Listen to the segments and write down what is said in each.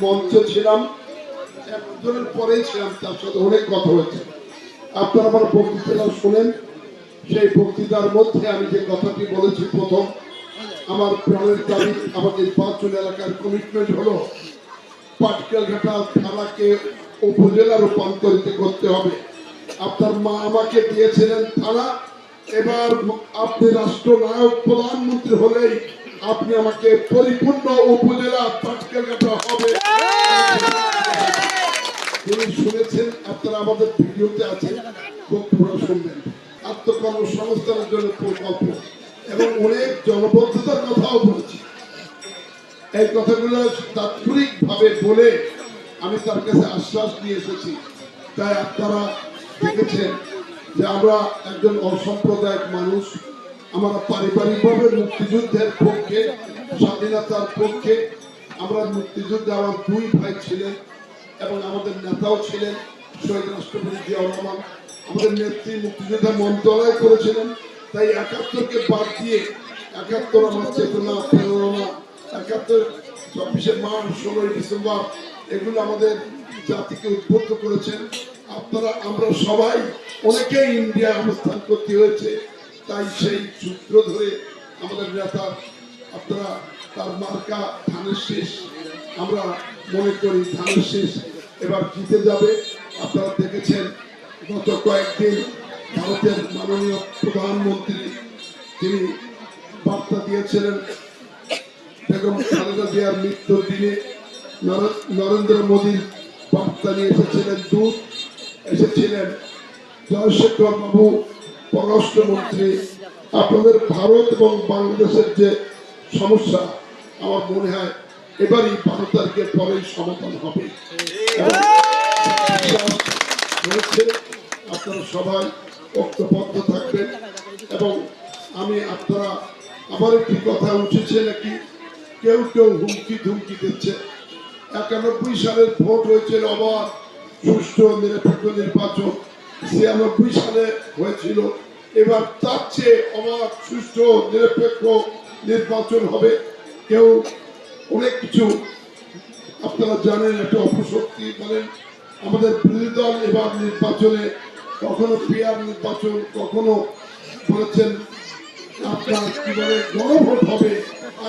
মঞ্চে ছিলাম, একজনের পরেই ছিলাম, তার সাথে অনেক কথা হয়েছে। আপনারা আমার বক্তৃতা শুনেন। সেই বক্তৃতার মধ্যে আমি যে কথাটি বলেছি, প্রথম আমার প্রাণের দাবি, আমাদের ৫ এলাকার কমিটমেন্ট হলো পাটকেলঘাটা থানাকে উপজেলা রূপান্তরিত করতে হবে। আপনার মা আমাকে দিয়েছিলেন থানা, এবার আপনি রাষ্ট্রনায়ক প্রধানমন্ত্রী হলেই আপনি আমাকে পরিপূর্ণ উপজেলা পাটকেলঘাটা হবে। যিনি শুনেছেন, আপনারা আমাদের ভিডিওতে আছেন, বক্তব্য শুনবেন। আত্মকর্মসংস্থানের জন্য প্রকল্প এবং অনেক জনবদ্ধতার কথাও বলেছি। এই কথাগুলো তাৎক্ষণিক ভাবে বলে আমি তার কাছে আশ্বাস নিয়ে এসেছি। তাই আপনারা দেখেছেন যে আমরা একজন অসাম্প্রদায়িক মানুষ, আমরা পারিবারিকভাবে মুক্তিযুদ্ধের পক্ষে, স্বাধীনতার পক্ষে। আমরা মুক্তিযুদ্ধে আমার 2 ভাই ছিলেন এবং আমাদের নেতাও ছিলেন শহীদ রাষ্ট্রপতি জিয়াউর রহমান। আমাদের নেত্রী মুক্তিযোদ্ধা মন্ত্রণালয় করেছিলেন। তাই ৭১কে বাদ দিয়ে ৭১ আমার চেতনা, প্রেরণা, ৭১ ২৪শে মার্চ, ১৬ই ডিসেম্বর, এগুলো আমাদের জাতিকে উদ্বুদ্ধ করেছেন। আমরা সবাই অনেকেই ইন্ডিয়া অবস্থান করতে হয়েছে। তাই সেই সূত্র ধরে আমাদের নেতা, আপনারা তার মার্কা ধানের শীষ, আমরা মনে করি ধানের শীষ এবার জিতে যাবে। আপনারা দেখেছেন গত কয়েকদিন ভারতের মাননীয় প্রধানমন্ত্রী তিনি বার্তা দিয়েছিলেন বেগম খালেদা জিয়ার মৃত্যুর দিনে। নরেন্দ্র মোদীর বার্তা নিয়ে এসেছিলেন জয়শেখর বাবু পররাষ্ট্রমন্ত্রী। আপনাদের ভারত এবং বাংলাদেশের যে সমস্যা, আমার মনে হয় এবারই 12 তারিখের পরেই সমাধান হবে। আপনারা সবাই ঐক্যবদ্ধ থাকবেন। এবং আপনারা আবার একটি কথা উঠেছে নাকি, কেউ হুমকি ধুমকি দিচ্ছে। ৯১ সালের ভোট হয়েছিল অবাধ, সুষ্ঠু, নিরপেক্ষ নির্বাচন। ৯৬ সালে হয়েছিল। এবার তার চেয়ে অবাধ, সুষ্ঠু, নিরপেক্ষ নির্বাচন হবে। কেউ অনেক কিছু আপনারা জানেন, একটা অপশক্তি বলেন আমাদের বিরোধী দল। এবার নির্বাচনে কখনো পিয়ার নির্বাচন, কখনো বলেছেন আপনার কি বলে গণভোট হবে।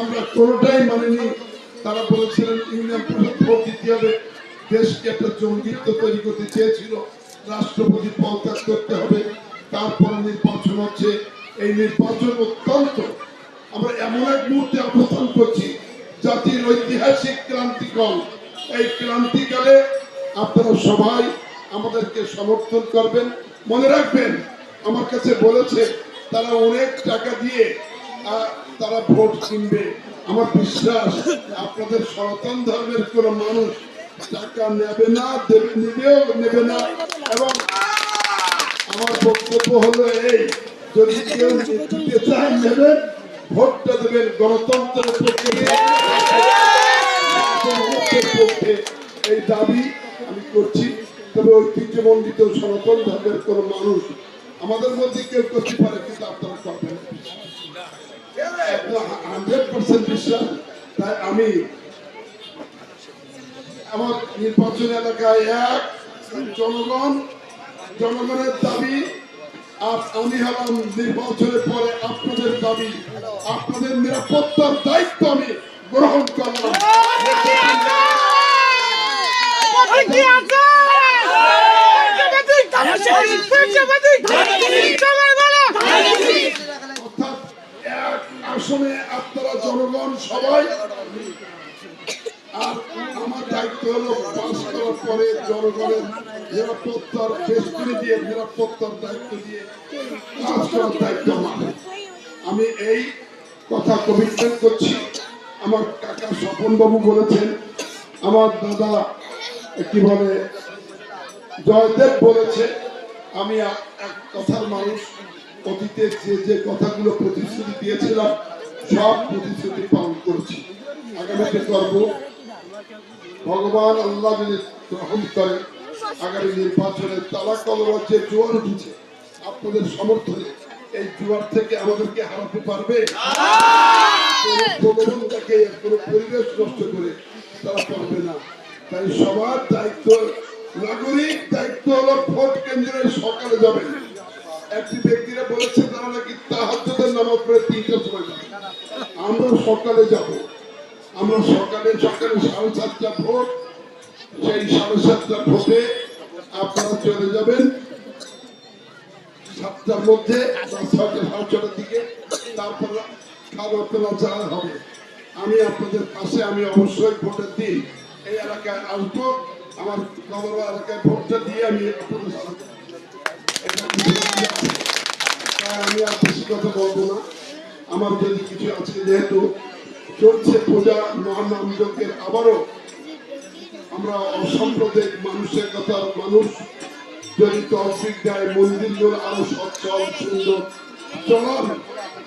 আমরা কোনোটাই মানিনি। তারা বলেছিলেন ইউনিয়ন পরিষদ ভোট দিতে হবে। দেশকে একটা জঙ্গিত্ব তৈরি করতে চেয়েছিল, রাষ্ট্রপতি পদত্যাগ করতে হবে, তারপরে নির্বাচন হচ্ছে। এই নির্বাচন অত্যন্ত, আমরা এমন এক মুহূর্তে অবস্থান করছি, জাতির ঐতিহাসিক ক্রান্তিকাল। এই ক্রান্তিকালে আপনারা সবাই আমাদেরকে সমর্থন করবেন। মনে রাখবেন, আমার কাছে বলেছে তারা অনেক টাকা দিয়ে তারা ভোট কিনবে। আমার বিশ্বাস আপনাদের সনাতন ধর্মের কোন মানুষ টাকা নেবে না, নেবে না। এবং আমার বক্তব্য হলো এই, যদি কেউ দিতে চান নেবেন, ভোটটা দেবেন গণতন্ত্রের পক্ষে। এই দাবি আমি করছি। তবে ঐতিহ্যমণ্ডিত সনাতন ধর্মের কোন মানুষ আমাদের মধ্যে কেউ করতে পারে, কিন্তু আপনারা করবেন 100% বিশ্বাস। তাই আমি আমার নির্বাচন এলাকায় জনগণের দাবি, আর আমি হলাম নির্বাচনের পরে আপনাদের দাবি, আপনাদের নিরাপত্তার দায়িত্ব আমি গ্রহণ করলাম। আসলে আপনারা জনগণ সবাই, আর আমার দায়িত্ব হলো পাস করার পরে জনগণের নিরাপত্তার বেষ্টনী দিয়ে, নিরাপত্তার দায়িত্ব দিয়ে কাজ করার দায়িত্ব আমার। আমি এই কথা কমিটমেন্ট করছি। আমার কাকা স্বপন বাবু বলেছেন, আমার দাদা কিভাবে জয়দেব বলেছে, আমি এক কথার মানুষ। অতীতে যে কথাগুলো প্রতিশ্রুতি দিয়েছিলাম, সব প্রতিশ্রুতি পালন করেছি, আগামীতে করব। ভগবান আল্লাহ যদি গ্রহণ করে, আগামী নির্বাচনে তালা কলমের যে জোয়ার উঠেছে আপনাদের সমর্থনে, এই জোয়ার থেকে আমাদেরকে হারাতে পারবে? কোনো পরিবেশ নষ্ট করে তারা পারবে না। তাই সবার দায়িত্ব, নাগরিক দায়িত্ব হলো ভোট কেন্দ্রে সকালে যাবেন। একটি ব্যক্তিরা বলেছে তারা নাকি তাহাজ্জুদের নামাজ পড়ে 3টার সময় যাবে। আমরা সকালে যাব। আমরা সকালে 7:30 ভোট, সেই 7:30 ভোটে আপনারা চলে যাবেন 7টার মধ্যে, 6:30 দিকে। তারপর খাবার চাওয়া হবে। আমি আপনাদের পাশে, আমি অবশ্যই ভোটের দিন এই এলাকায় আসবো। আমার খবর এলাকায় ভোটটা দিয়ে আমি আপনাদের সাথে, আমি আর বেশি কথা বলবো না। আমার যদি কিছু আছে, যেহেতু চলছে পূজা মহানামযজ্ঞের, আবারও আমরা অসাম্প্রদায়িক মানুষের কথা, মানুষ যদি তৌফিক দেয় মন্দিরগুলো আরো সচ্ছল সুন্দর চলার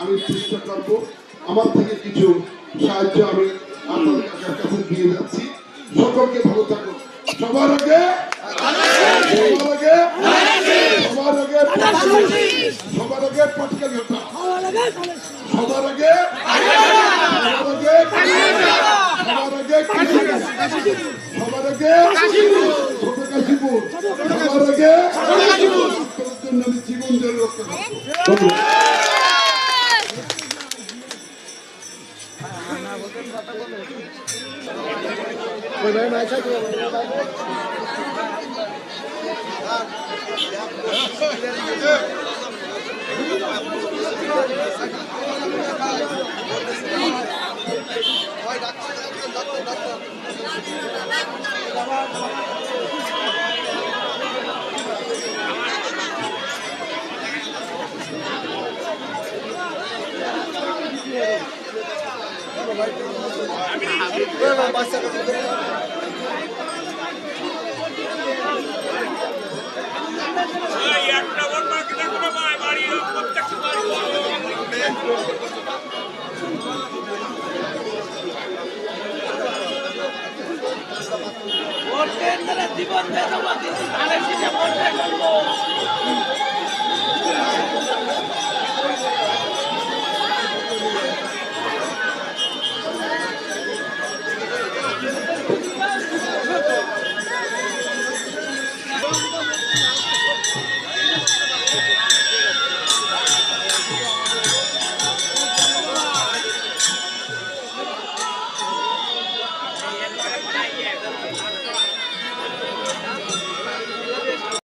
আমি চেষ্টা করবো। আমার থেকে কিছু সাহায্য আমি আপনাদের কাছে দিয়ে যাচ্ছি। সকলকে ভালো থাকুন। সবার আগে পটকালি হতা, সবার আগে সবার আগে ছোট কাশীপুর, সবার আগে জন্য আমি জীবন জল রক্ষা করবো। জীবন